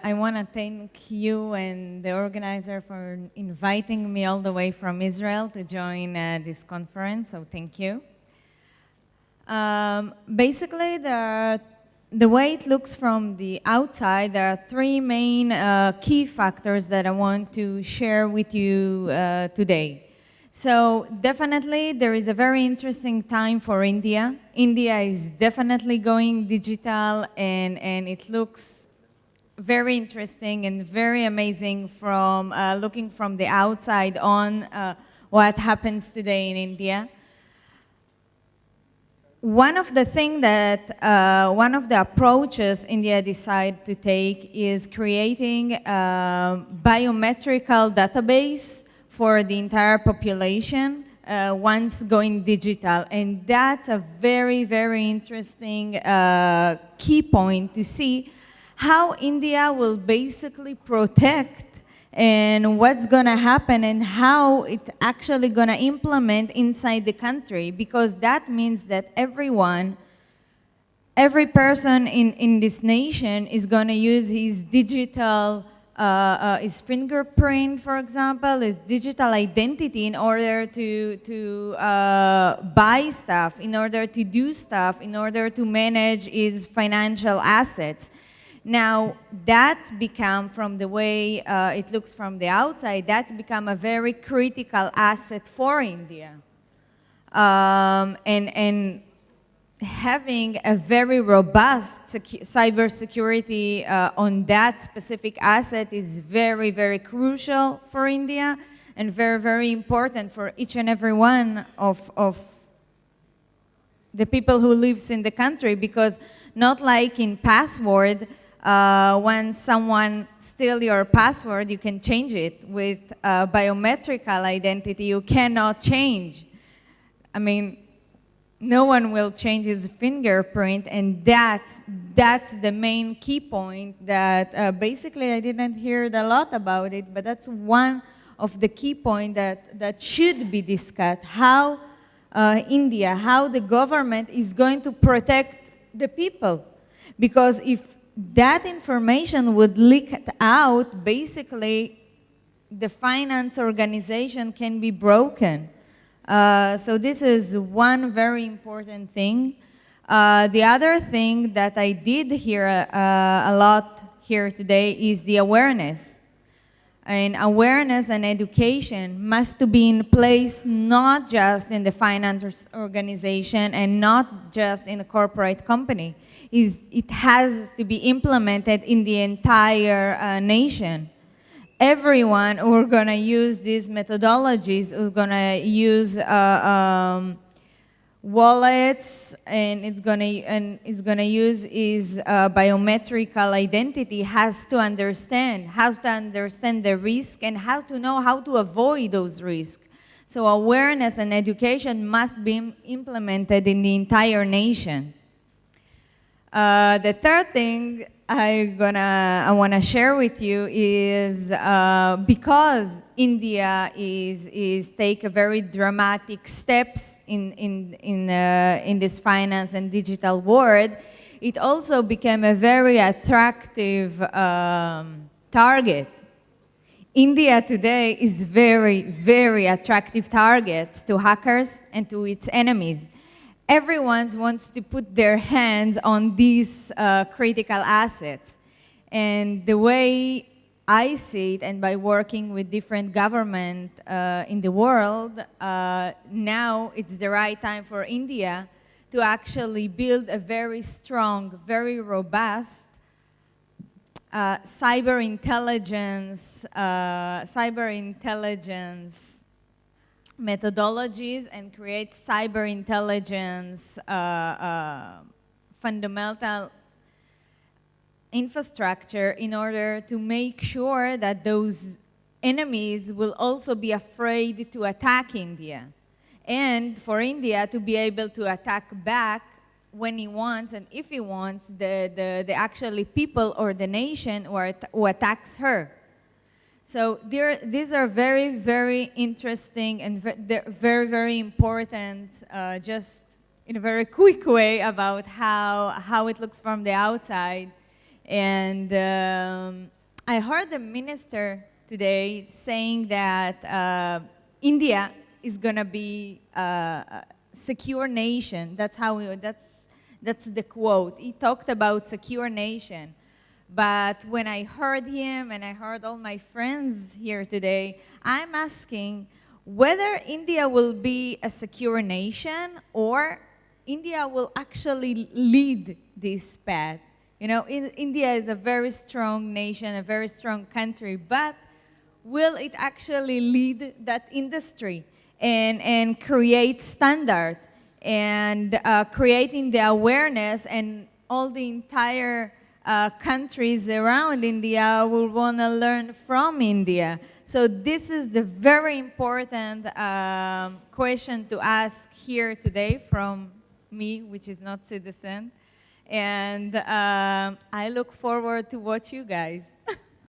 I want to thank you and the organizer for inviting me all the way from Israel to join this conference, so thank you. Basically, the way it looks from the outside, there are three main key factors that I want to share with you today. So definitely there is a very interesting time for India. India is definitely going digital, and it looks very interesting and very amazing from looking from the outside on what happens today in India. One of the things that, one of the approaches India decided to take is creating a biometrical database for the entire population once going digital. And that's a very, very interesting key point to see how India will basically protect and what's going to happen and how it's actually going to implement inside the country, because that means that every person in this nation is going to use his digital, his fingerprint, for example, his digital identity in order to buy stuff, in order to do stuff, in order to manage his financial assets. Now, that's become, from the way it looks from the outside, that's become a very critical asset for India. And having a very robust cybersecurity on that specific asset is very, very crucial for India and very, very important for each and every one of the people who lives in the country, because not like in password, when someone steals your password, you can change it. With biometrical identity, you cannot change. I mean, no one will change his fingerprint, and that's the main key point that basically I didn't hear a lot about it, but that's one of the key points that should be discussed. How India, how the government is going to protect the people. Because if that information would leak out, basically the finance organization can be broken. So this is one very important thing. The other thing that I did hear a lot here today is the awareness. And awareness and education must be in place not just in the finance organization and not just in a corporate company. It has to be implemented in the entire nation. Everyone who are going to use these methodologies, who's going to use wallets, and it's going to use his biometrical identity, has to understand the risk and how to know how to avoid those risks. So awareness and education must be implemented in the entire nation. The third thing I want to share with you is because India is take a very dramatic steps in this finance and digital world, it also became a very attractive target. India today is very, very attractive targets to hackers and to its enemies. Everyone wants to put their hands on these critical assets. And the way I see it, and by working with different governments in the world, now it's the right time for India to actually build a very strong, very robust cyber intelligence methodologies and create cyber intelligence fundamental infrastructure in order to make sure that those enemies will also be afraid to attack India, and for India to be able to attack back when he wants and if he wants the actually people or the nation who attacks her. So these are very, very interesting and very, very important, just in a very quick way about how it looks from the outside. And I heard the minister today saying that India is going to be a secure nation. That's the quote. He talked about secure nation. But when I heard him and I heard all my friends here today, I'm asking whether India will be a secure nation or India will actually lead this path. You know, India is a very strong nation, a very strong country, but will it actually lead that industry and create standard and creating the awareness, and all the entire countries around India will want to learn from India. So this is the very important question to ask here today from me, which is not citizen. And I look forward to watch you guys.